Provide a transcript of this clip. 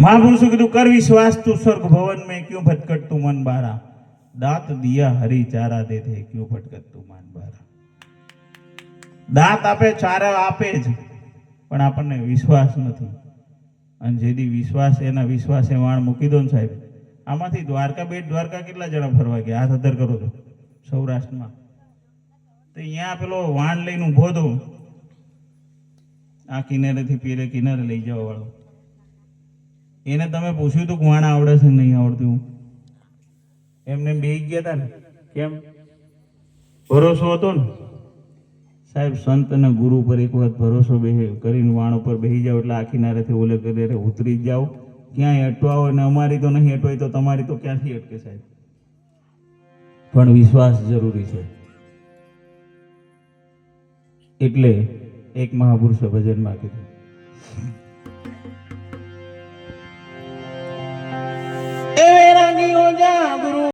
महापुरुषों कीधु कर विश्वास तू स्वर्ग भवन में क्यों भटकट तू मन बारा दात दिया हरि चारा दे थे क्यों भटकट तू मन बारा दात आपे चारा आपे ज पण आपने विश्वास नहीं अने जेदी विश्वास एना विश्वासे वाण मूकी दो साहेब आमांथी द्वारका बेट द्वारका केटला जणा फरवा गया हाथ अधर करो तो सौराष्ट्र में तो अहींया पेलो वाण लईने ऊभो तो आ किनारेथी पेले किनारे लई जवा वाळो એને તમે પૂછ્યું તો વાણ આવડે છે નહીં આવડતું એમને બેહી ગયા હતા ને કેમ ભરોસો હતો ને સાહેબ સંત અને ગુરુ પર એક વખત ભરોસો કરીને વાણ ઉપર બેહી જાવ એટલે આ કિનારેથી ઓલે કરે ઉતરી જાઓ ક્યાંય અટવાઓ અને અમારી તો નહીં અટવાય તો તમારી તો ક્યાંથી અટકે સાહેબ પણ વિશ્વાસ જરૂરી છે એટલે એક મહાપુરુષે ભજનમાં કીધું